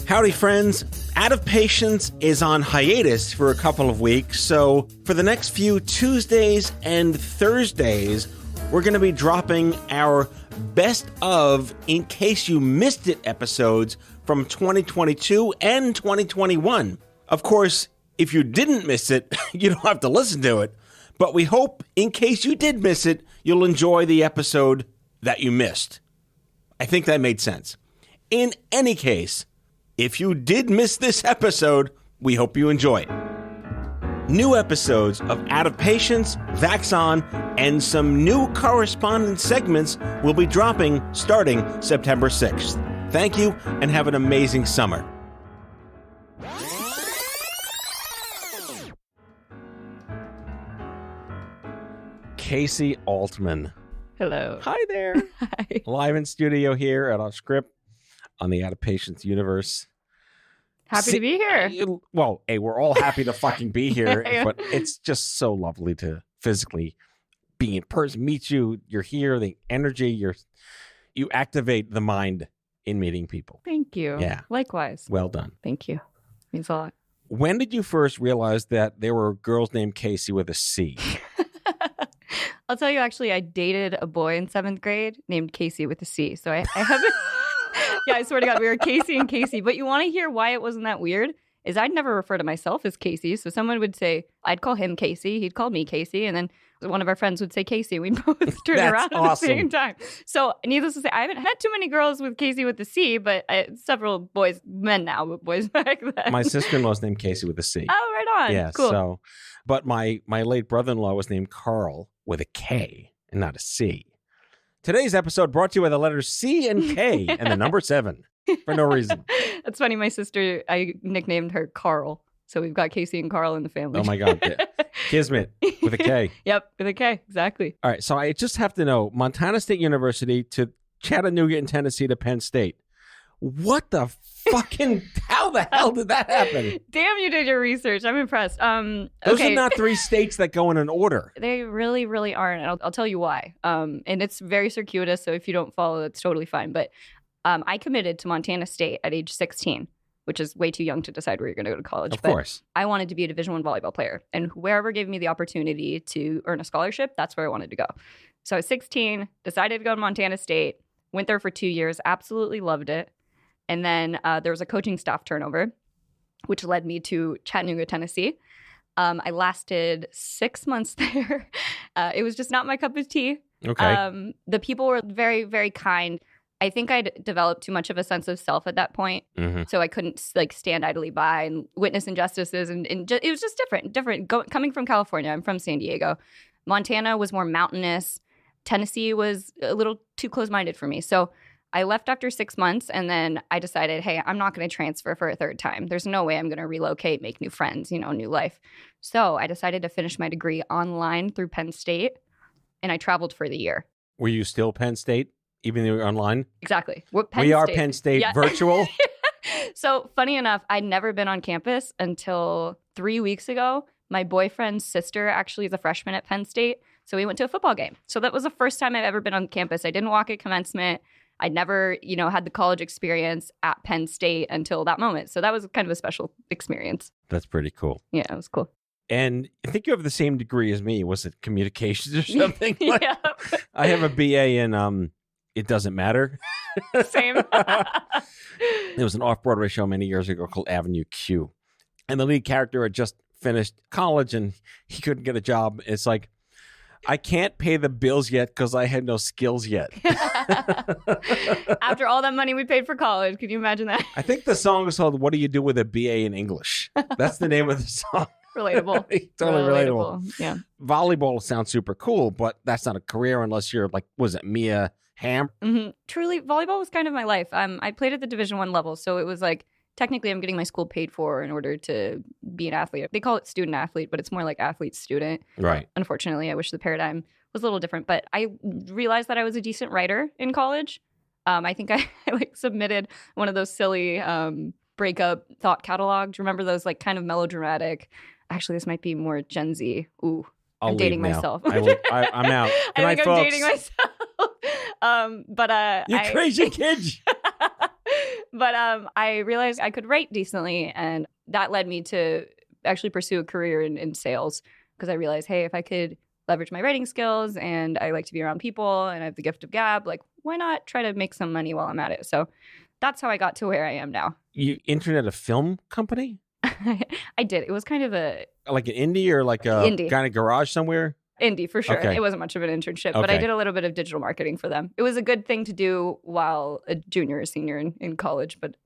Howdy, friends. Out of Patience is on hiatus for a couple of weeks, so for the next few Tuesdays and Thursdays, we're going to be dropping our best of In Case You Missed It episodes from 2022 and 2021. Of course, if you didn't miss it, you don't have to listen to it, but we hope, in case you did miss it, you'll enjoy the episode that you missed. I think that made sense. In any case, if you did miss this episode, we hope you enjoy it. New episodes of Out of Patience, Vaxon, and some new correspondence segments will be dropping starting September 6th. Thank you, and have an amazing summer. Kasey Altman. Hello. Hi there. Hi. Live in studio here at OffScrip on the Out of Patience universe. Happy to be here. Well, hey, we're all happy to fucking be here, but it's just so lovely to physically be in person, meet you. You're here, the energy, you activate the mind in meeting people. Thank you. Yeah. Likewise. Well done. Thank you. Means a lot. When did you first realize that there were girls named Kasey with a C? I'll tell you, actually, I dated a boy in 7th grade named Kasey with a C. So I haven't... Yeah, I swear to God, we were Kasey and Kasey. But you want to hear why it wasn't that weird? Is I'd never refer to myself as Kasey. So someone would say, I'd call him Kasey. He'd call me Kasey. And then one of our friends would say Kasey. We'd both turn around at the same time. So needless to say, I haven't had too many girls with Kasey with the C, but several boys, men now, but boys back then. My sister-in-law's named Kasey with a C. Oh, right on. Yeah, cool. So, but my late brother-in-law was named Carl with a K and not a C. Today's episode brought to you by the letters C and K and the number 7 for no reason. That's funny. My sister, I nicknamed her Carl. So we've got Kasey and Carl in the family. Oh, my God. Kismet with a K. Yep, with a K. Exactly. All right. So I just have to know, Montana State University to Chattanooga in Tennessee to Penn State. What the fucking, how the hell did that happen? Damn, you did your research. I'm impressed. Those okay. are not 3 states that go in an order. They really, really aren't. And I'll tell you why. And it's very circuitous. So if you don't follow, it's totally fine. But I committed to Montana State at age 16, which is way too young to decide where you're going to go to college. Of course. I wanted to be a Division I volleyball player. And wherever gave me the opportunity to earn a scholarship, that's where I wanted to go. So I was 16, decided to go to Montana State, went there for 2 years, absolutely loved it. And then there was a coaching staff turnover, which led me to Chattanooga, Tennessee. I lasted 6 months there. It was just not my cup of tea. Okay. The people were very, very kind. I think I'd developed too much of a sense of self at that point. Mm-hmm. So I couldn't stand idly by and witness injustices. And it was just different. Coming from California, I'm from San Diego. Montana was more mountainous. Tennessee was a little too close-minded for me. So I left after 6 months, and then I decided, hey, I'm not going to transfer for a third time. There's no way I'm going to relocate, make new friends, new life. So I decided to finish my degree online through Penn State, and I traveled for the year. Were you still Penn State, even though you were online? Exactly. We are Penn State virtual. So funny enough, I'd never been on campus until 3 weeks ago. My boyfriend's sister actually is a freshman at Penn State, so we went to a football game. So that was the first time I've ever been on campus. I didn't walk at commencement. I'd never, had the college experience at Penn State until that moment. So that was kind of a special experience. That's pretty cool. Yeah, it was cool. And I think you have the same degree as me. Was it communications or something? Yeah. I have a BA in It Doesn't Matter. Same. There was an off-Broadway show many years ago called Avenue Q. And the lead character had just finished college and he couldn't get a job. It's like, I can't pay the bills yet because I had no skills yet. After all that money we paid for college, could you imagine that? I think the song is called What Do You Do with a BA in English? That's the name of the song. Relatable. Totally relatable. Yeah. Volleyball sounds super cool, but that's not a career unless you're like, was it Mia Hamm? Mm-hmm. Truly, volleyball was kind of my life. I played at the Division I level, so it was like, technically, I'm getting my school paid for in order to be an athlete. They call it student athlete, but it's more like athlete student. Right. Unfortunately, I wish the paradigm was a little different. But I realized that I was a decent writer in college. I think I submitted one of those silly breakup thought catalogs. Remember those kind of melodramatic? Actually, this might be more Gen Z. Ooh, I'm dating myself. I'm out. Good night, folks. I'm dating myself. You crazy kids. But I realized I could write decently, and that led me to actually pursue a career in sales, because I realized, hey, if I could leverage my writing skills and I like to be around people and I have the gift of gab, like, why not try to make some money while I'm at it? So that's how I got to where I am now. You interned at a film company? I did. It was kind of like an indie or like a indie kind of garage somewhere? Indie, for sure. Okay. It wasn't much of an internship, but I did a little bit of digital marketing for them. It was a good thing to do while a junior or senior in college, but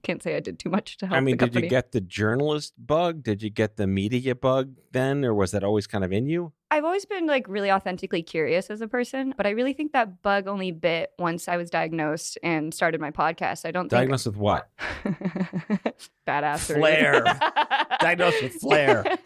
can't say I did too much to help the company. Did you get the journalist bug? Did you get the media bug then, or was that always kind of in you? I've always been like really authentically curious as a person, but I really think that bug only bit once I was diagnosed and started my podcast. Diagnosed with what? Badassery. Flair. Diagnosed with flair.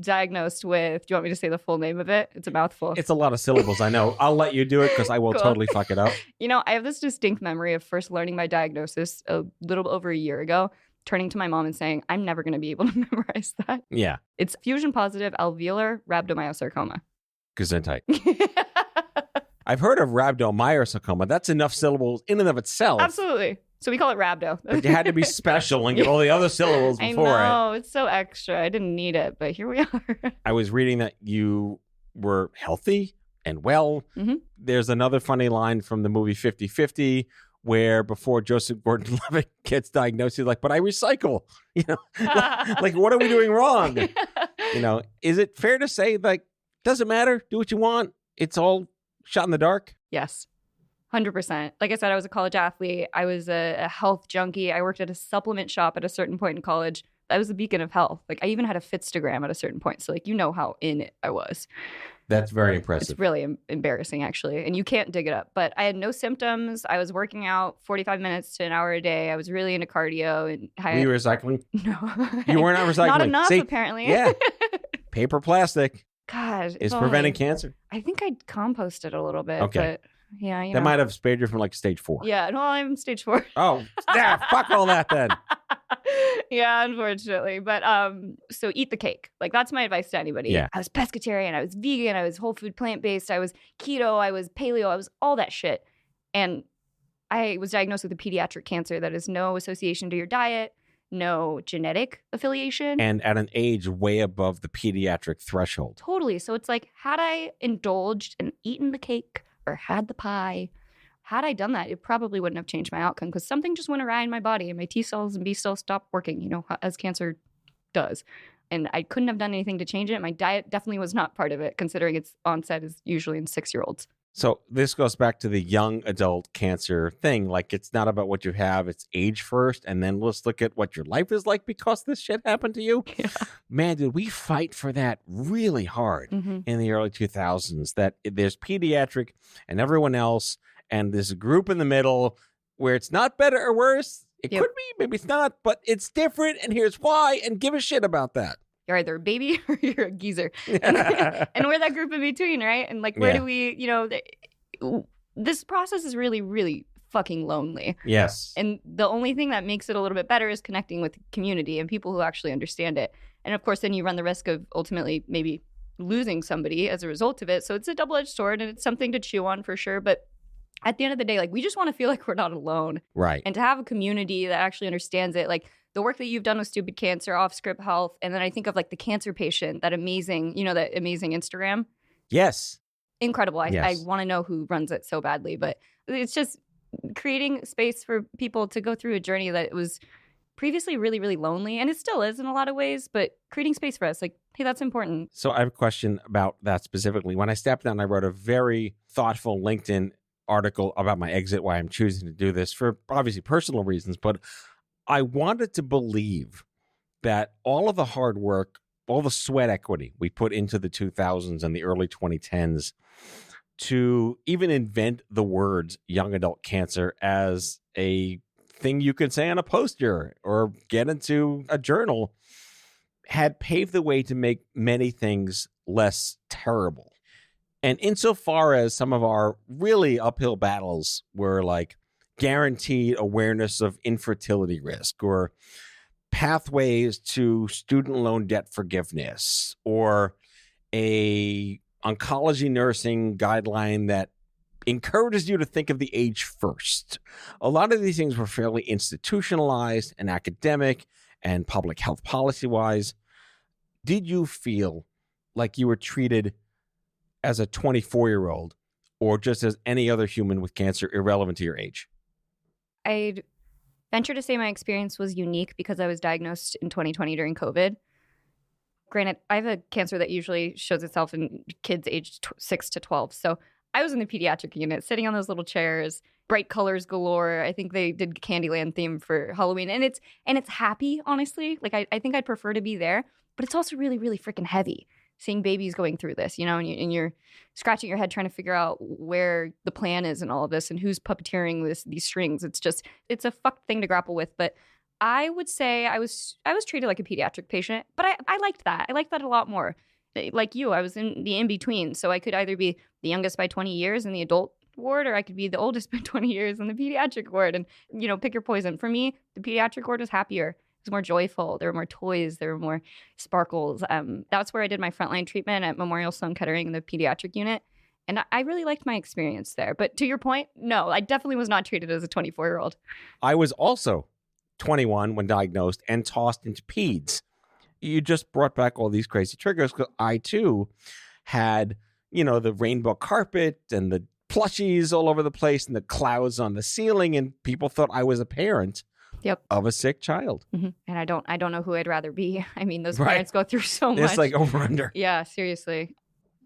Diagnosed with, do you want me to say the full name of it? It's a mouthful. It's a lot of syllables, I know. I'll let you do it because I will totally fuck it up. I have this distinct memory of first learning my diagnosis a little over a year ago, turning to my mom and saying, I'm never going to be able to memorize that. Yeah. It's fusion positive alveolar rhabdomyosarcoma. Gesundheit. I've heard of rhabdomyosarcoma. That's enough syllables in and of itself. Absolutely. So we call it rhabdo. But you had to be special and get all the other syllables before it. I know. It's so extra. I didn't need it, but here we are. I was reading that you were healthy and well. Mm-hmm. There's another funny line from the movie 50-50 where before Joseph Gordon-Levitt gets diagnosed, he's like, but I recycle. Like, what are we doing wrong? Is it fair to say, like, doesn't matter, do what you want, it's all shot in the dark? Yes, 100%. Like I said, I was a college athlete. I was a health junkie. I worked at a supplement shop at a certain point in college. I was a beacon of health. Like, I even had a Fitstagram at a certain point. So, like, how in it I was. That's very impressive. It's really embarrassing, actually. And you can't dig it up. But I had no symptoms. I was working out 45 minutes to an hour a day. I was really into cardio. And were you recycling? No. You were not recycling? Not enough, apparently. Yeah. Paper plastic. God. Is preventing cancer. I think I composted a little bit. Okay. But yeah, that might have spared you from like stage 4. Yeah. No, I'm stage 4. Oh, yeah. Fuck all that then. Yeah, unfortunately. But so eat the cake. Like, that's my advice to anybody. Yeah. I was pescatarian, I was vegan, I was whole food plant-based, I was keto, I was paleo, I was all that shit. And I was diagnosed with a pediatric cancer that has no association to your diet, no genetic affiliation. And at an age way above the pediatric threshold. Totally. So it's like, had I indulged and eaten the cake or had the pie, had I done that, it probably wouldn't have changed my outcome, because something just went awry in my body and my T cells and B cells stopped working, as cancer does. And I couldn't have done anything to change it. My diet definitely was not part of it, considering its onset is usually in 6-year-olds. So this goes back to the young adult cancer thing. Like, it's not about what you have, it's age first. And then let's look at what your life is like because this shit happened to you. Yeah. Man, did we fight for that really hard in the early 2000s, that there's pediatric and everyone else. And this group in the middle where it's not better or worse. It could be, maybe it's not, but it's different. And here's why. And give a shit about that. You're either a baby or you're a geezer. And we're that group in between, right? And like, where do we, this process is really, really fucking lonely. Yes. And the only thing that makes it a little bit better is connecting with community and people who actually understand it. And of course, then you run the risk of ultimately maybe losing somebody as a result of it. So it's a double-edged sword, and it's something to chew on for sure. But at the end of the day, like, we just want to feel like we're not alone. Right. And to have a community that actually understands it, like the work that you've done with Stupid Cancer, OffScrip Health, and then I think of like the Cancer Patient, that amazing, that amazing Instagram. Yes. Incredible. I want to know who runs it so badly, but it's just creating space for people to go through a journey that was previously really, really lonely, and it still is in a lot of ways, but creating space for us, like, hey, that's important. So I have a question about that specifically. When I stepped down, I wrote a very thoughtful LinkedIn article about my exit, why I'm choosing to do this for obviously personal reasons, but I wanted to believe that all of the hard work, all the sweat equity we put into the 2000s and the early 2010s to even invent the words young adult cancer as a thing you could say on a poster or get into a journal had paved the way to make many things less terrible. And insofar as some of our really uphill battles were like guaranteed awareness of infertility risk or pathways to student loan debt forgiveness or a oncology nursing guideline that encourages you to think of the age first. A lot of these things were fairly institutionalized and academic and public health policy-wise. Did you feel like you were treated as a 24-year-old or just as any other human with cancer, irrelevant to your age? I'd venture to say my experience was unique because I was diagnosed in 2020 during COVID. Granted, I have a cancer that usually shows itself in kids aged 6 to 12. So I was in the pediatric unit, sitting on those little chairs, bright colors galore. I think they did Candyland theme for Halloween. And it's happy, honestly. Like, I think I'd prefer to be there. But it's also really, really freaking heavy seeing babies going through this, and you're scratching your head trying to figure out where the plan is and all of this and who's puppeteering these strings. It's a fucked thing to grapple with. But I would say I was treated like a pediatric patient, but I liked that. I liked that a lot more. Like you, I was in the in-between. So I could either be the youngest by 20 years in the adult ward, or I could be the oldest by 20 years in the pediatric ward, and, pick your poison. For me, the pediatric ward was happier. It was more joyful. There were more toys. There were more sparkles. That's where I did my frontline treatment at Memorial Sloan Kettering in the pediatric unit. And I really liked my experience there. But to your point, no, I definitely was not treated as a 24-year-old. I was also 21 when diagnosed and tossed into peds. You just brought back all these crazy triggers because I, too, had, the rainbow carpet and the plushies all over the place and the clouds on the ceiling. And people thought I was a parent. Yep. Of a sick child. Mm-hmm. And I don't know who I'd rather be. I mean, those parents go through so much. It's like over under. Yeah, seriously.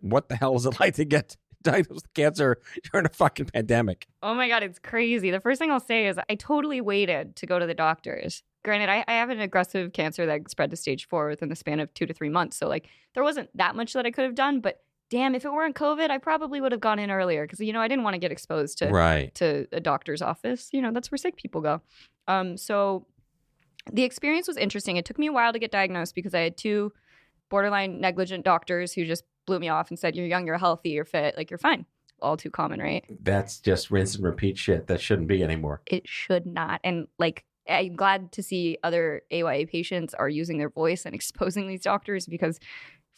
What the hell is it like to get diagnosed with cancer during a fucking pandemic? Oh my God, it's crazy. The first thing I'll say is I totally waited to go to the doctors. Granted, I have an aggressive cancer that spread to stage 4 within the span of 2 to 3 months. So there wasn't that much that I could have done, but damn, if it weren't COVID, I probably would have gone in earlier because, I didn't want to get exposed to a doctor's office. That's where sick people go. So the experience was interesting. It took me a while to get diagnosed because I had 2 borderline negligent doctors who just blew me off and said, you're young, you're healthy, you're fit, you're fine. All too common, right? That's just rinse and repeat shit that shouldn't be anymore. It should not. And I'm glad to see other AYA patients are using their voice and exposing these doctors because,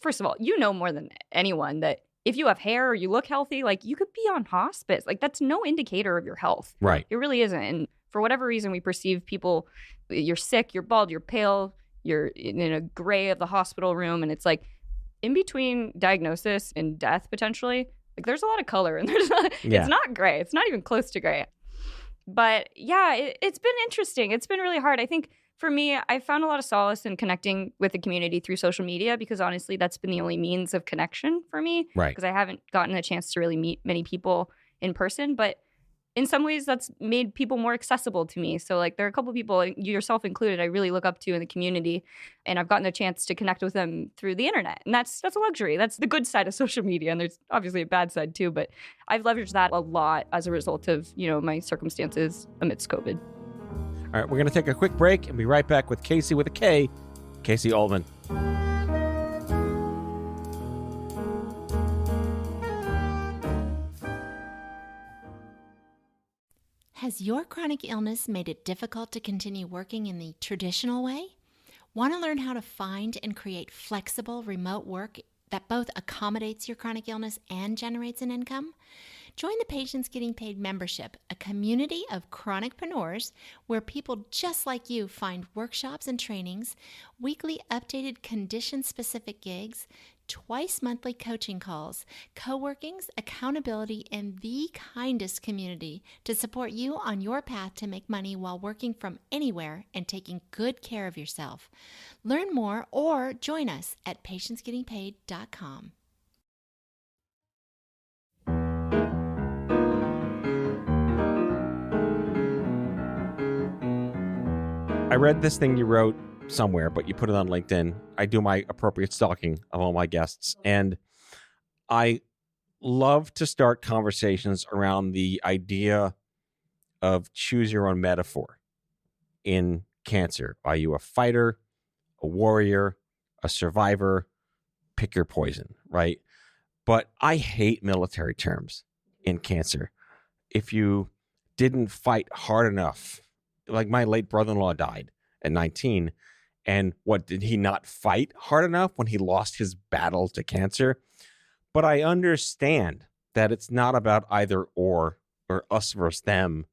first of all, more than anyone that if you have hair or you look healthy, you could be on hospice. That's no indicator of your health. Right. It really isn't. And for whatever reason, we perceive people, you're sick, you're bald, you're pale, you're in a gray of the hospital room. And it's in between diagnosis and death, potentially, there's a lot of color and it's not gray. It's not even close to gray. But yeah, it's been interesting. It's been really hard. I think for me, I found a lot of solace in connecting with the community through social media because honestly, that's been the only means of connection for me. Right. Because I haven't gotten a chance to really meet many people in person. But in some ways, that's made people more accessible to me. So there are a couple of people, you yourself included, I really look up to in the community. And I've gotten a chance to connect with them through the internet. And that's a luxury. That's the good side of social media. And there's obviously a bad side too. But I've leveraged that a lot as a result of, my circumstances amidst COVID. All right, we're going to take a quick break and be right back with Kasey with a K, Kasey Altman. Has your chronic illness made it difficult to continue working in the traditional way? Want to learn how to find and create flexible remote work that both accommodates your chronic illness and generates an income? Join the Patients Getting Paid membership, a community of chronicpreneurs where people just like you find workshops and trainings, weekly updated condition-specific gigs, twice monthly coaching calls, co-workings, accountability, and the kindest community to support you on your path to make money while working from anywhere and taking good care of yourself. Learn more or join us at patientsgettingpaid.com. I read this thing you wrote somewhere, but you put it on LinkedIn. I do my appropriate stalking of all my guests. And I love to start conversations around the idea of choose your own metaphor in cancer. Are you a fighter, a warrior, a survivor? Pick your poison, right? But I hate military terms in cancer. If you didn't fight hard enough, my late brother-in-law died at 19. And what, did he not fight hard enough when he lost his battle to cancer? But I understand that it's not about either or us versus them.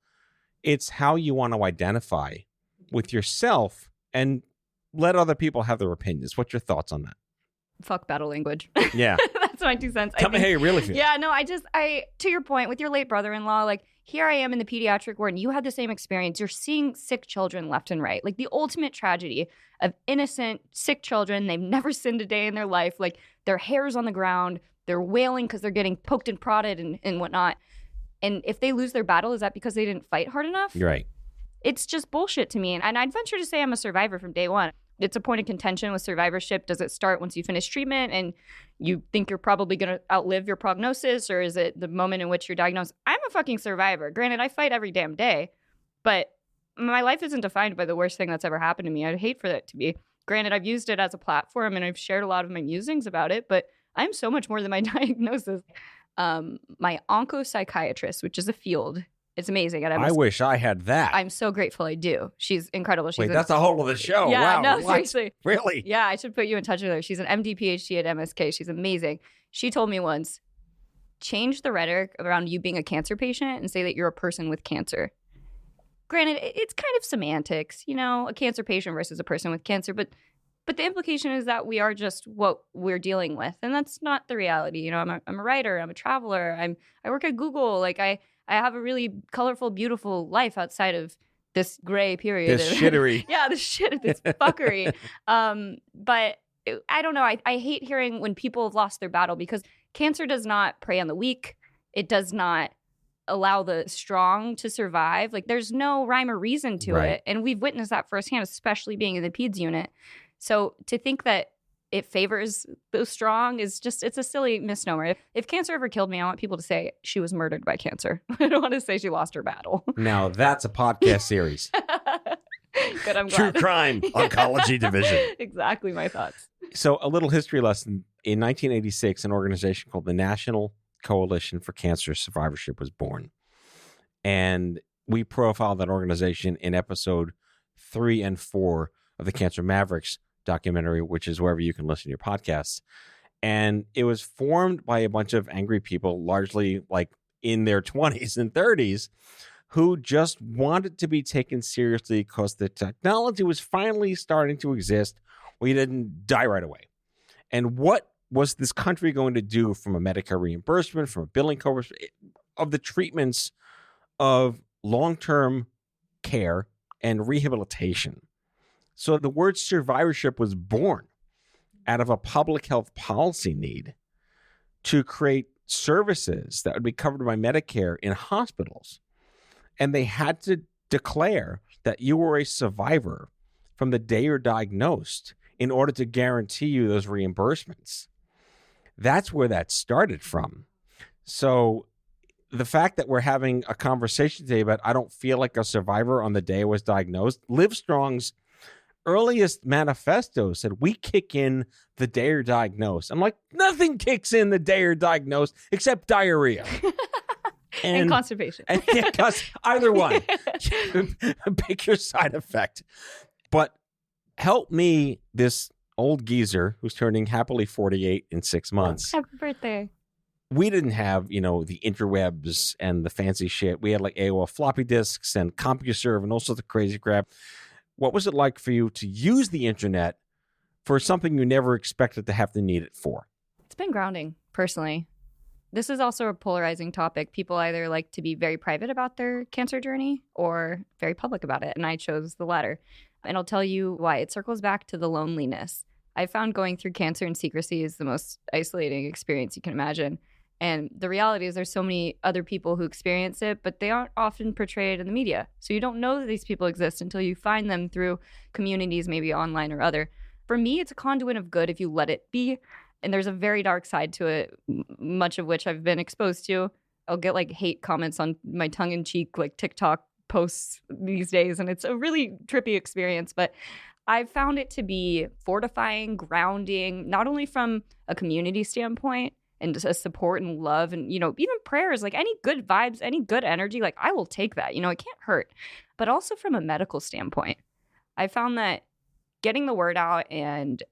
It's how you want to identify with yourself and let other people have their opinions. What's your thoughts on that? Fuck battle language. Yeah. That's my 2 cents. Tell me how you really feel. Yeah, no, I to your point with your late brother-in-law, like here I am in the pediatric ward and you had the same experience. You're seeing sick children left and right. Like the ultimate tragedy of innocent, sick children. They've never sinned a day in their life. Like their hair's on the ground. They're wailing because they're getting poked and prodded and whatnot. And if they lose their battle, is that because they didn't fight hard enough? Right. It's just bullshit to me. And I'd venture to say I'm a survivor from day one. It's a point of contention with survivorship. Does it start once you finish treatment and you think you're probably going to outlive your prognosis, or is it the moment in which you're diagnosed? I'm a fucking survivor. Granted, I fight every damn day, but my life isn't defined by the worst thing that's ever happened to me. I'd hate for that to be. Granted, I've used it as a platform and I've shared a lot of my musings about it, but I'm so much more than my diagnosis. My oncopsychiatrist, which is a field, it's amazing. And I wish I had that. I'm so grateful I do. She's incredible. She's that's a whole other show. Yeah, wow. no, What? seriously. Really? Yeah, I should put you in touch with her. She's an MD, PhD at MSK. She's amazing. She told me once, change the rhetoric around you being a cancer patient and say that you're a person with cancer. Granted, it's kind of semantics, a cancer patient versus a person with cancer, but the implication is that we are just what we're dealing with, and that's not the reality. I'm a writer, I'm a traveler, I work at Google, like I have a really colorful, beautiful life outside of this gray period. This shittery. Yeah, this fuckery. But I don't know. I hate hearing when people have lost their battle, because cancer does not prey on the weak. It does not allow the strong to survive. Like there's no rhyme or reason to it. And we've witnessed that firsthand, especially being in the peds unit. So to think that it favors the strong is just, it's a silly misnomer. If cancer ever killed me, I want people to say she was murdered by cancer. I don't want to say she lost her battle. Now that's a podcast series. Good, I'm glad. True Crime Oncology Division. Exactly my thoughts. So a little history lesson. In 1986, an organization called the National Coalition for Cancer Survivorship was born. And we profiled that organization in episode 3 and 4 of the Cancer Mavericks documentary, which is wherever you can listen to your podcasts. And it was formed by a bunch of angry people, largely like in their 20s and 30s, who just wanted to be taken seriously because the technology was finally starting to exist where you didn't die right away. And what was this country going to do from a Medicare reimbursement, from a billing coverage, of the treatments of long-term care and rehabilitation? So the word survivorship was born out of a public health policy need to create services that would be covered by Medicare in hospitals. And they had to declare that you were a survivor from the day you're diagnosed in order to guarantee you those reimbursements. That's where that started from. So the fact that we're having a conversation today about I don't feel like a survivor on the day I was diagnosed, Livestrong's earliest manifesto said we kick in the day you're diagnosed. I'm like, nothing kicks in the day you're diagnosed except diarrhea. And constipation. And either one. Pick your side effect. But help me, this old geezer who's turning happily 48 in 6 months. Happy birthday. We didn't have, the interwebs and the fancy shit. We had like AOL floppy disks and CompuServe and all sorts of crazy crap. What was it like for you to use the internet for something you never expected to have to need it for? It's been grounding, personally. This is also a polarizing topic. People either like to be very private about their cancer journey or very public about it, and I chose the latter. And I'll tell you why. It circles back to the loneliness. I found going through cancer in secrecy is the most isolating experience you can imagine. And the reality is there's so many other people who experience it, but they aren't often portrayed in the media. So you don't know that these people exist until you find them through communities, maybe online or other. For me, it's a conduit of good if you let it be. And there's a very dark side to it, much of which I've been exposed to. I'll get like hate comments on my tongue-in-cheek like TikTok posts these days, and it's a really trippy experience. But I've found it to be fortifying, grounding, not only from a community standpoint, and just a support and love and, even prayers, like any good vibes, any good energy, like I will take that. It can't hurt. But also from a medical standpoint, I found that getting the word out and,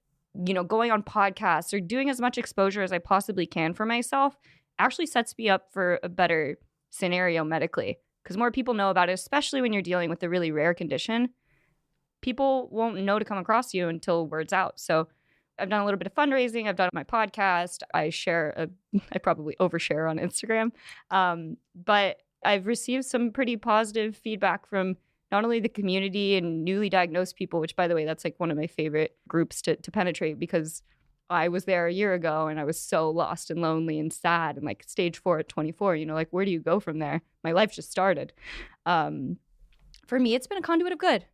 going on podcasts or doing as much exposure as I possibly can for myself actually sets me up for a better scenario medically, because more people know about it, especially when you're dealing with a really rare condition. People won't know to come across you until word's out. So I've done a little bit of fundraising. I've done my podcast. I probably overshare on Instagram. But I've received some pretty positive feedback from not only the community and newly diagnosed people, which, by the way, that's like one of my favorite groups to penetrate, because I was there a year ago and I was so lost and lonely and sad and like stage 4 at 24, like, where do you go from there? My life just started. For me, it's been a conduit of good.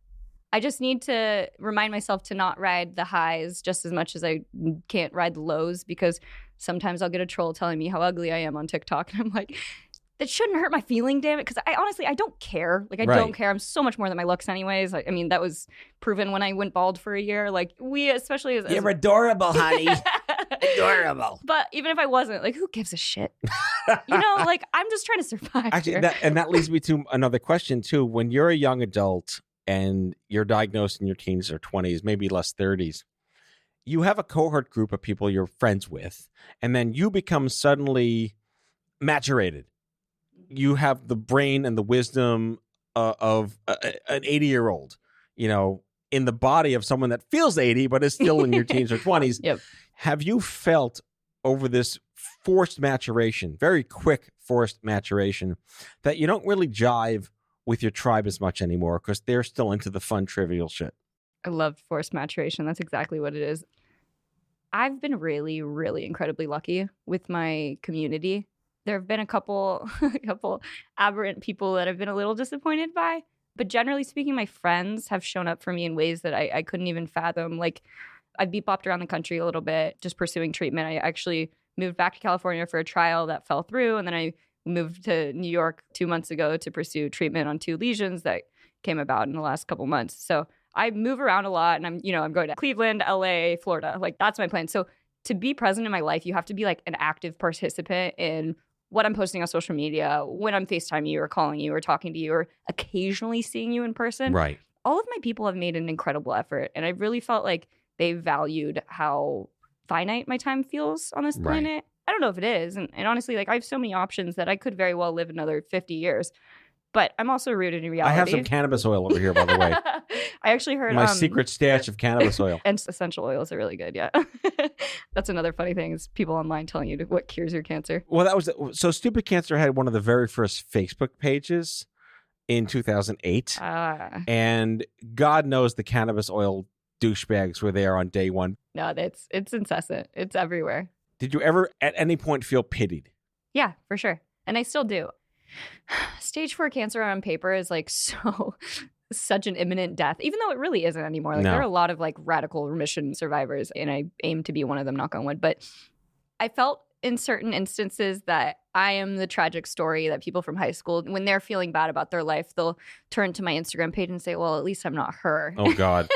I just need to remind myself to not ride the highs just as much as I can't ride the lows, because sometimes I'll get a troll telling me how ugly I am on TikTok. And I'm like, that shouldn't hurt my feeling, damn it. Because I don't care. Like, I don't care. I'm so much more than my looks anyways. I mean, that was proven when I went bald for a year. Like, we, especially as You're adorable, honey. Adorable. But even if I wasn't, like, who gives a shit? Like, I'm just trying to survive. Actually, that leads me to another question, too. When you're a young adult and you're diagnosed in your teens or 20s, maybe less 30s, you have a cohort group of people you're friends with, and then you become suddenly maturated. You have the brain and the wisdom of an 80-year-old, in the body of someone that feels 80 but is still in your teens or 20s. Yep. Have you felt over this forced maturation, very quick forced maturation, that you don't really jive with your tribe as much anymore because they're still into the fun, trivial shit? I love forced maturation. That's exactly what it is. I've been really, really incredibly lucky with my community. There have been a couple aberrant people that I've been a little disappointed by. But generally speaking, my friends have shown up for me in ways that I couldn't even fathom. Like, I've bopped around the country a little bit just pursuing treatment. I actually moved back to California for a trial that fell through. And then I moved to New York 2 months ago to pursue treatment on 2 lesions that came about in the last couple months. So I move around a lot, and I'm going to Cleveland, LA, Florida. Like, that's my plan. So to be present in my life, you have to be like an active participant in what I'm posting on social media, when I'm FaceTiming you or calling you or talking to you or occasionally seeing you in person. Right. All of my people have made an incredible effort, and I really felt like they valued how finite my time feels on this planet. Right. I don't know if it is. And honestly, like, I have so many options that I could very well live another 50 years. But I'm also rooted in reality. I have some cannabis oil over here, by the way. I actually heard my secret stash of cannabis oil. And essential oils are really good, yeah. That's another funny thing, is people online telling you what cures your cancer. Well, so Stupid Cancer had one of the very first Facebook pages in 2008. And God knows the cannabis oil douchebags were there on day one. No, it's incessant. It's everywhere. Did you ever at any point feel pitied? Yeah, for sure. And I still do. Stage 4 cancer on paper is like such an imminent death, even though it really isn't anymore. Like, there are a lot of like radical remission survivors, and I aim to be one of them, knock on wood. But I felt in certain instances that I am the tragic story that people from high school, when they're feeling bad about their life, they'll turn to my Instagram page and say, well, at least I'm not her. Oh, God.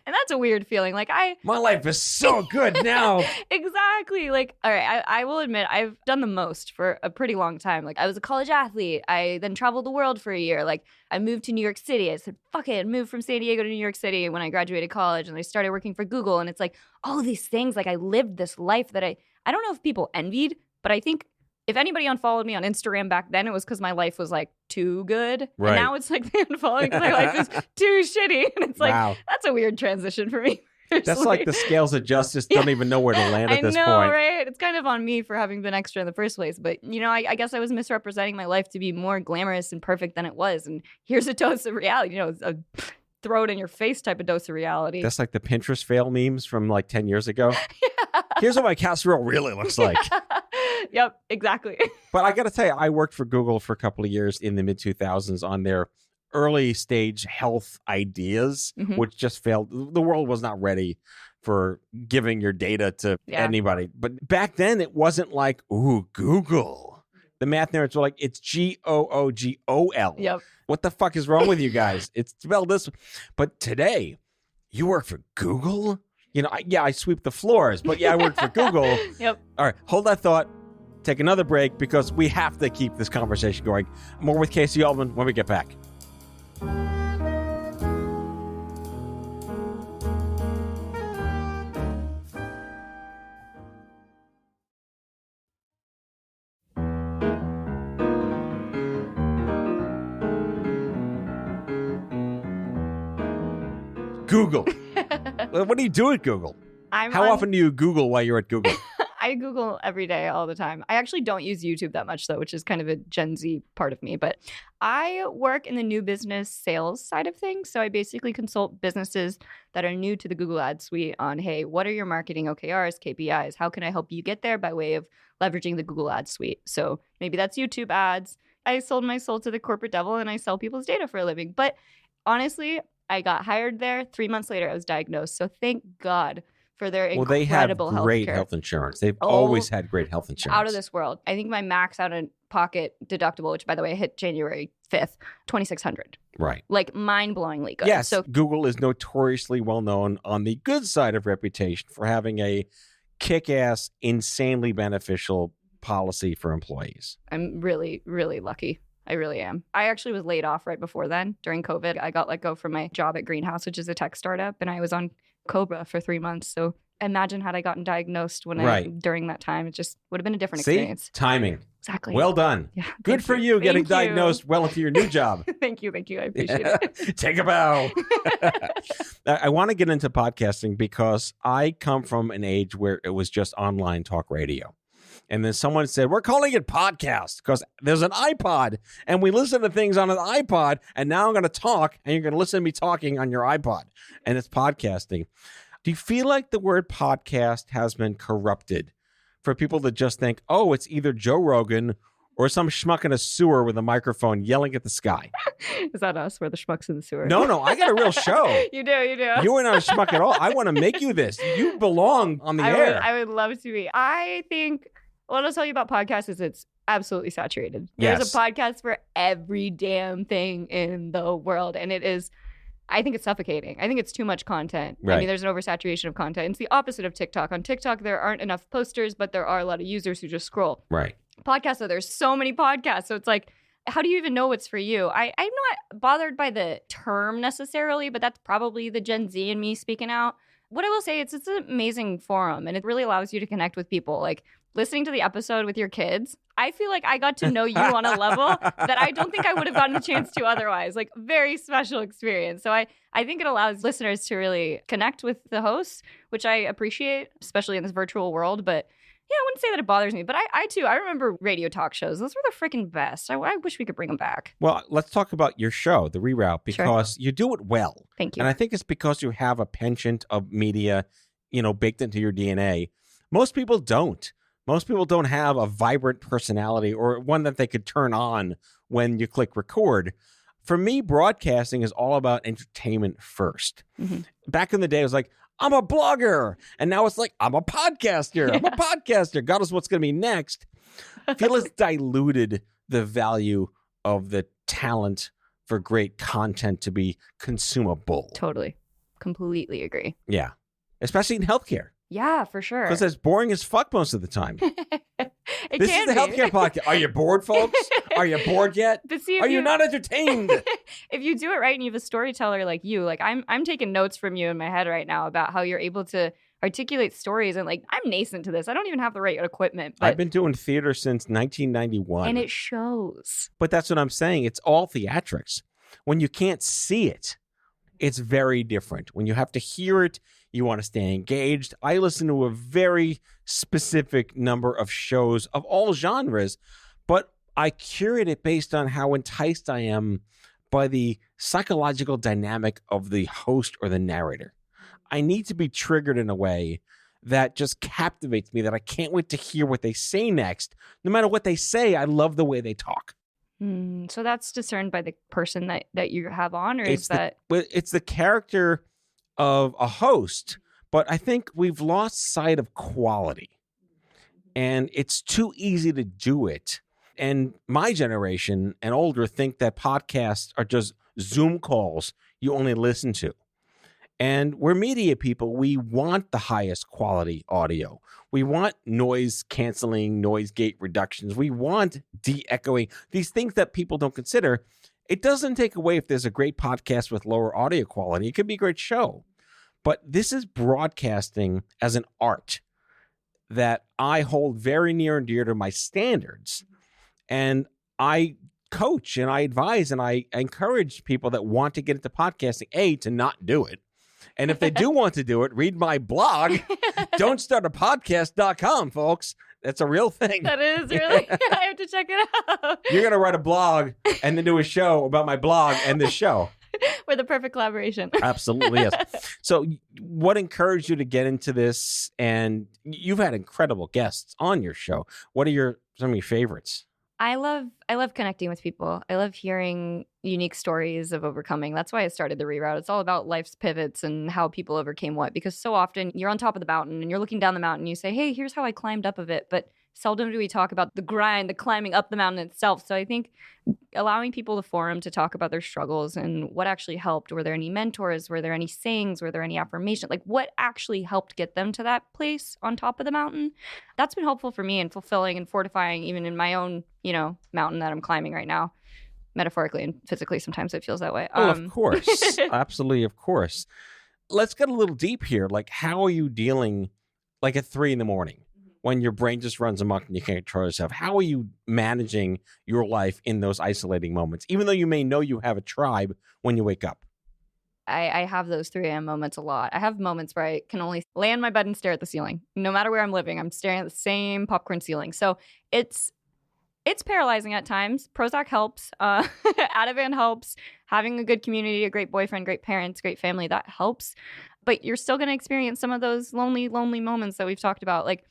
And that's a weird feeling. Like, my life is so good now. Exactly. Like, all right, I will admit I've done the most for a pretty long time. Like, I was a college athlete. I then traveled the world for a year. Like, I moved to New York City. I said, fuck it, moved from San Diego to New York City when I graduated college, and I started working for Google. And it's like all these things, like, I lived this life that I don't know if people envied, but I think if anybody unfollowed me on Instagram back then, it was because my life was like too good. Right. And now it's like they unfollowing because my life is too shitty. And it's like, wow, that's a weird transition for me. That's like the scales of justice don't even know where to land at this point. I know, right? It's kind of on me for having been extra in the first place. But, I guess I was misrepresenting my life to be more glamorous and perfect than it was. And here's a dose of reality, a throw it in your face type of dose of reality. That's like the Pinterest fail memes from like 10 years ago. Yeah. Here's what my casserole really looks like. Yep, exactly. But I got to tell you, I worked for Google for a couple of years in the mid-2000s on their early stage health ideas, which just failed. The world was not ready for giving your data to anybody. But back then, it wasn't like, ooh, Google. The math nerds were like, it's Googol. Yep. What the fuck is wrong with you guys? It's spelled this. But today, you work for Google? I sweep the floors, but I work for Google. Yep. All right, hold that thought. Take another break because we have to keep this conversation going. More with Kasey Altman when we get back. Google. What do you do at Google? How often do you Google while you're at Google? I Google every day, all the time. I actually don't use YouTube that much, though, which is kind of a Gen Z part of me. But I work in the new business sales side of things. So I basically consult businesses that are new to the Google Ads suite on, hey, what are your marketing OKRs, KPIs? How can I help you get there by way of leveraging the Google Ads suite? So maybe that's YouTube ads. I sold my soul to the corporate devil and I sell people's data for a living. But honestly, I got hired there. 3 months later, I was diagnosed. So thank God for their incredible they have great healthcare. Health insurance. They've always had great health insurance. Out of this world. I think my max out-of-pocket deductible, which, by the way, hit January 5th, $2,600. Right. Like, mind-blowingly good. Yes, so Google is notoriously well-known on the good side of reputation for having a kick-ass, insanely beneficial policy for employees. I'm really, really lucky. I really am. I actually was laid off right before then. During COVID, I got let go from my job at Greenhouse, which is a tech startup, and I was on Cobra for 3 months. So imagine had I gotten diagnosed during that time, it just would have been a different experience. Timing. Exactly. Well done. Yeah, good for you getting diagnosed well into your new job. Thank you. I appreciate it. Take a bow. I want to get into podcasting because I come from an age where it was just online talk radio. And then someone said, we're calling it podcast because there's an iPod and we listen to things on an iPod. And now I'm going to talk and you're going to listen to me talking on your iPod. And it's podcasting. Do you feel like the word podcast has been corrupted for people to just think, oh, it's either Joe Rogan or some schmuck in a sewer with a microphone yelling at the sky? Is that us? We're the schmucks in the sewer. No, I got a real show. You do. You are not a schmuck at all. I want to make you this. You belong on the air. I would love to be. I think what I'll tell you about podcasts is it's absolutely saturated. Yes. There's a podcast for every damn thing in the world. And I think it's suffocating. I think it's too much content. Right. I mean, there's an oversaturation of content. It's the opposite of TikTok. On TikTok, there aren't enough posters, but there are a lot of users who just scroll. Right. Podcasts, though, there's so many podcasts. So it's like, how do you even know what's for you? I'm not bothered by the term necessarily, but that's probably the Gen Z in me speaking out. What I will say, it's an amazing forum, and it really allows you to connect with people. Like, listening to the episode with your kids, I feel like I got to know you on a level that I don't think I would have gotten the chance to otherwise. Like, very special experience. So I think it allows listeners to really connect with the hosts, which I appreciate, especially in this virtual world. But yeah, I wouldn't say that it bothers me. But I too, I remember radio talk shows. Those were the freaking best. I wish we could bring them back. Well, let's talk about your show, The Reroute, because you do it well. Thank you. And I think it's because you have a penchant of media, baked into your DNA. Most people don't. Most people don't have a vibrant personality or one that they could turn on when you click record. For me, broadcasting is all about entertainment first. Mm-hmm. Back in the day, it was like, I'm a blogger. And now it's like, I'm a podcaster. Yeah. I'm a podcaster. God knows what's going to be next. I feel it's diluted the value of the talent for great content to be consumable. Totally. Completely agree. Yeah. Especially in healthcare. Yeah, for sure. Because it's boring as fuck most of the time. This is the be. healthcare podcast. Are you bored, folks? Are you bored yet? But see, Are you not entertained? If you do it right and you have a storyteller like you, like I'm taking notes from you in my head right now about how you're able to articulate stories. And like, I'm nascent to this. I don't even have the right equipment. But... I've been doing theater since 1991. And it shows. But that's what I'm saying. It's all theatrics. When you can't see it, it's very different. When you have to hear it, you want to stay engaged. I listen to a very specific number of shows of all genres, but I curate it based on how enticed I am by the psychological dynamic of the host or the narrator. I need to be triggered in a way that just captivates me, that I can't wait to hear what they say next. No matter what they say, I love the way they talk. So that's discerned by the person that you have on, or it's the character of a host, but I think we've lost sight of quality, and it's too easy to do it. And my generation and older think that podcasts are just Zoom calls you only listen to. And we're media people. We want the highest quality audio. We want noise canceling, noise gate reductions. We want de-echoing, these things that people don't consider. It doesn't take away if there's a great podcast with lower audio quality. It could be a great show. But this is broadcasting as an art that I hold very near and dear to my standards. And I coach and I advise and I encourage people that want to get into podcasting, A, to not do it, And if they do want to do it, read my blog, don'tstartapodcast.com, folks. That's a real thing. That is really, I have to check it out. You're going to write a blog and then do a show about my blog and this show. We're the perfect collaboration. Absolutely, yes. So what encouraged you to get into this? And you've had incredible guests on your show. What are some of your favorites? I love connecting with people. I love hearing unique stories of overcoming. That's why I started the Reroute. It's all about life's pivots and how people overcame what. Because so often you're on top of the mountain and you're looking down the mountain and you say, hey, here's how I climbed up of it. But seldom do we talk about the grind, the climbing up the mountain itself. So I think allowing people the forum to talk about their struggles and what actually helped. Were there any mentors? Were there any sayings? Were there any affirmation? Like what actually helped get them to that place on top of the mountain? That's been helpful for me and fulfilling and fortifying even in my own, mountain that I'm climbing right now. Metaphorically and physically, sometimes it feels that way. Oh, of course. Absolutely, of course. Let's get a little deep here. Like, how are you dealing, like at 3 a.m, when your brain just runs amok and you can't control yourself? How are you managing your life in those isolating moments, even though you may know you have a tribe when you wake up? I have those 3 a.m. moments a lot. I have moments where I can only lay in my bed and stare at the ceiling. No matter where I'm living, I'm staring at the same popcorn ceiling. So it's paralyzing at times. Prozac helps. Ativan helps. Having a good community, a great boyfriend, great parents, great family, that helps. But you're still going to experience some of those lonely, lonely moments that we've talked about. Like,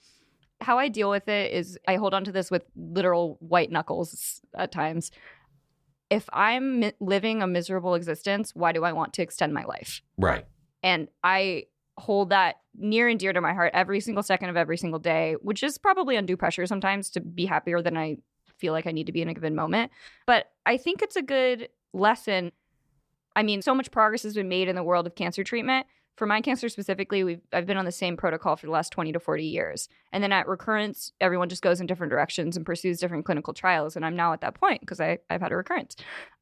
how I deal with it is I hold on to this with literal white knuckles at times. If I'm living a miserable existence, why do I want to extend my life? Right. And I hold that near and dear to my heart every single second of every single day, which is probably undue pressure sometimes to be happier than I feel like I need to be in a given moment. But I think it's a good lesson. I mean, so much progress has been made in the world of cancer treatment. For my cancer specifically, I've been on the same protocol for the last 20 to 40 years. And then at recurrence, everyone just goes in different directions and pursues different clinical trials. And I'm now at that point because I've had a recurrence.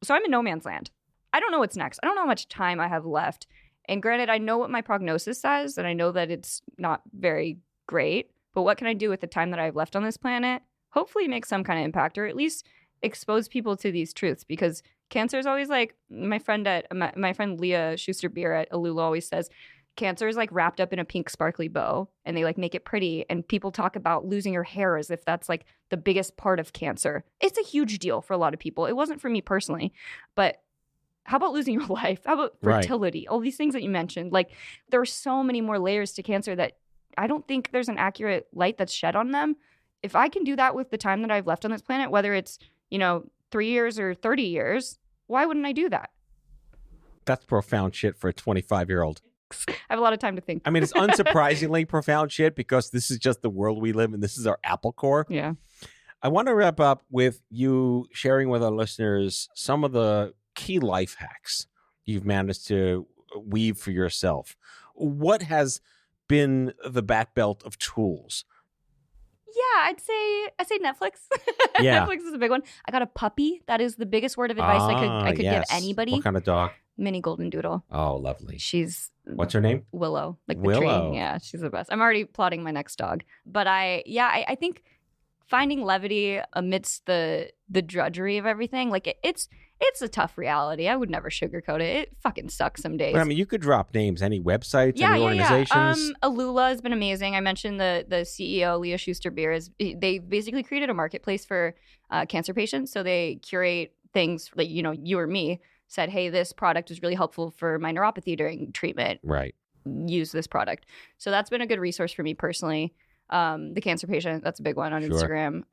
So I'm in no man's land. I don't know what's next. I don't know how much time I have left. And granted, I know what my prognosis says, and I know that it's not very great. But what can I do with the time that I have left on this planet? Hopefully make some kind of impact, or at least expose people to these truths, because cancer is always like, my friend Leah Schuster-Beer at Alula always says, cancer is like wrapped up in a pink sparkly bow, and they like make it pretty. And people talk about losing your hair as if that's like the biggest part of cancer. It's a huge deal for a lot of people. It wasn't for me personally, but how about losing your life? How about fertility? Right. All these things that you mentioned. Like, there are so many more layers to cancer that I don't think there's an accurate light that's shed on them. If I can do that with the time that I've left on this planet, whether it's, 3 years or 30 years, why wouldn't I do that? That's profound shit for a 25-year-old. I have a lot of time to think. I mean, it's unsurprisingly profound shit because this is just the world we live in. This is our Apple core. Yeah. I want to wrap up with you sharing with our listeners some of the key life hacks you've managed to weave for yourself. What has been the bat belt of tools? Yeah, I'd say Netflix. Yeah. Netflix is a big one. I got a puppy. That is the biggest word of advice I could give anybody. What kind of dog? Mini golden doodle. Oh, lovely. What's her name? Willow. Like the Willow. tree. Yeah, she's the best. I'm already plotting my next dog. But I think finding levity amidst the drudgery of everything, like it's a tough reality. I would never sugarcoat it. It fucking sucks some days. But I mean, you could drop names, any websites, any organizations. Yeah. Alula has been amazing. I mentioned the CEO, Leah Schuster-Beer. They basically created a marketplace for cancer patients. So they curate things like, you or me said, hey, this product is really helpful for my neuropathy during treatment. Right. Use this product. So that's been a good resource for me personally. The cancer patient, that's a big one on Instagram.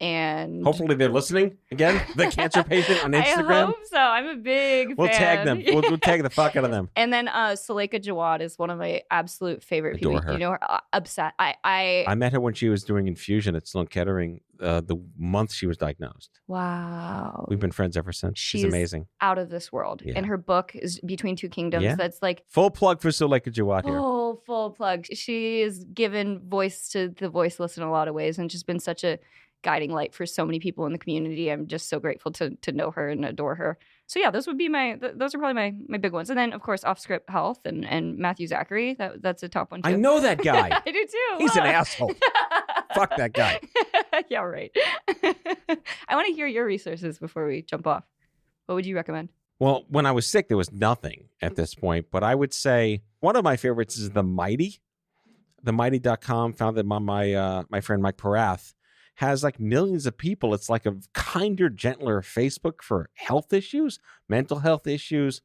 And hopefully they're listening again. The cancer patient on Instagram. I hope so. I'm a big fan. We'll tag them. We'll tag the fuck out of them. And then Suleika Jawad is one of my absolute favorite people. Her. You know her? Upset. I met her when she was doing infusion at Sloan Kettering the month she was diagnosed. Wow. We've been friends ever since. She's amazing. Out of this world. Yeah. And her book is Between Two Kingdoms. Yeah. That's like full plug for Suleika Jawad here. Full plug. She has given voice to the voiceless in a lot of ways and just been such a guiding light for so many people in the community. I'm just so grateful to know her and adore her. So yeah, those would be those are probably my big ones. And then of course OffScrip Health and Matthew Zachary. That's a top one too. I know that guy. I do too. He's an asshole. Fuck that guy. Yeah, right. I want to hear your resources before we jump off. What would you recommend? Well, when I was sick, there was nothing at this point. But I would say one of my favorites is The Mighty. TheMighty.com, founded by my friend Mike Parath, has like millions of people. It's like a kinder, gentler Facebook for health issues, mental health issues.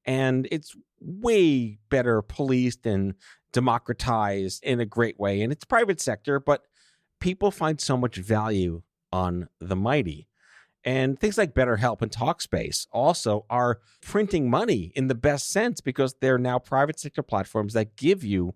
And it's way better policed and democratized in a great way. And it's private sector, but people find so much value on The Mighty. And things like BetterHelp and Talkspace also are printing money in the best sense because they're now private sector platforms that give you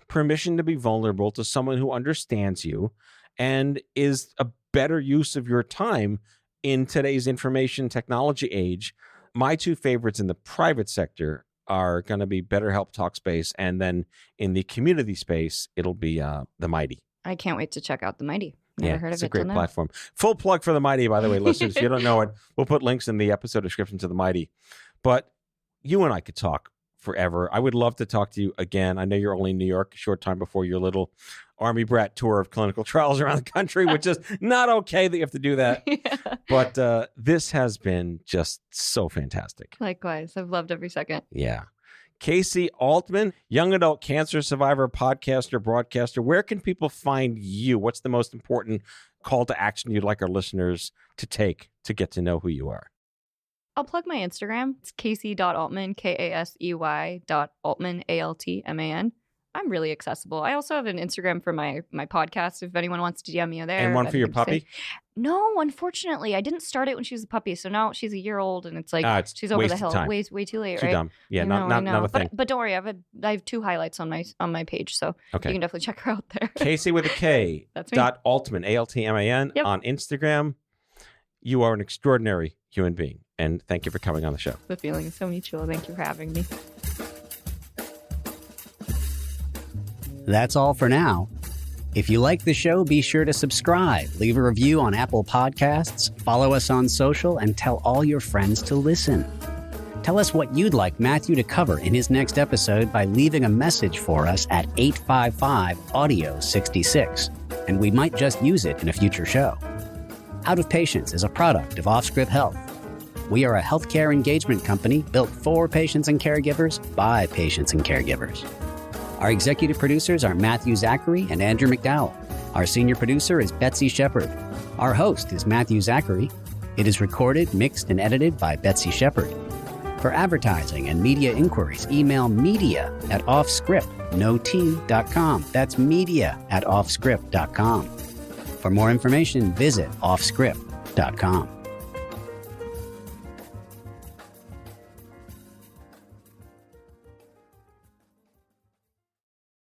permission to be vulnerable to someone who understands you and is a better use of your time in today's information technology age. My two favorites in the private sector are going to be BetterHelp, Talkspace, and then in the community space, it'll be The Mighty. I can't wait to check out The Mighty. Never heard of it's it a great platform. Full plug for The Mighty, by the way, listeners. If you don't know it, we'll put links in the episode description to The Mighty. But you and I could talk forever. I would love to talk to you again. I know you're only in New York a short time before your little Army brat tour of clinical trials around the country, which is not okay that you have to do that. Yeah. But this has been just so fantastic. Likewise. I've loved every second. Yeah. Kasey Altman, young adult cancer survivor, podcaster, broadcaster. Where can people find you? What's the most important call to action you'd like our listeners to take to get to know who you are? I'll plug my Instagram. It's Kasey.Altman, Kasey.Altman, Altman. I'm really accessible. I also have an Instagram for my podcast if anyone wants to DM me there. And one for your puppy? No, unfortunately. I didn't start it when she was a puppy. So now she's a year old and it's like she's over the hill. Way too late, too right? Dumb. Yeah, not a thing. But don't worry, I have 2 highlights on my page. So you can definitely check her out there. Kasey with a K. That's me. Altman, Altman on Instagram. You are an extraordinary human being. And thank you for coming on the show. The feeling is so mutual. Thank you for having me. That's all for now. If you like the show, be sure to subscribe, leave a review on Apple Podcasts, follow us on social, and tell all your friends to listen. Tell us what you'd like Matthew to cover in his next episode by leaving a message for us at 855-AUDIO-66, and we might just use it in a future show. Out of Patients is a product of OffScrip Health. We are a healthcare engagement company built for patients and caregivers by patients and caregivers. Our executive producers are Matthew Zachary and Andrew McDowell. Our senior producer is Betsy Shepard. Our host is Matthew Zachary. It is recorded, mixed, and edited by Betsy Shepard. For advertising and media inquiries, email media@offscript.com. That's media@offscript.com. For more information, visit offscript.com.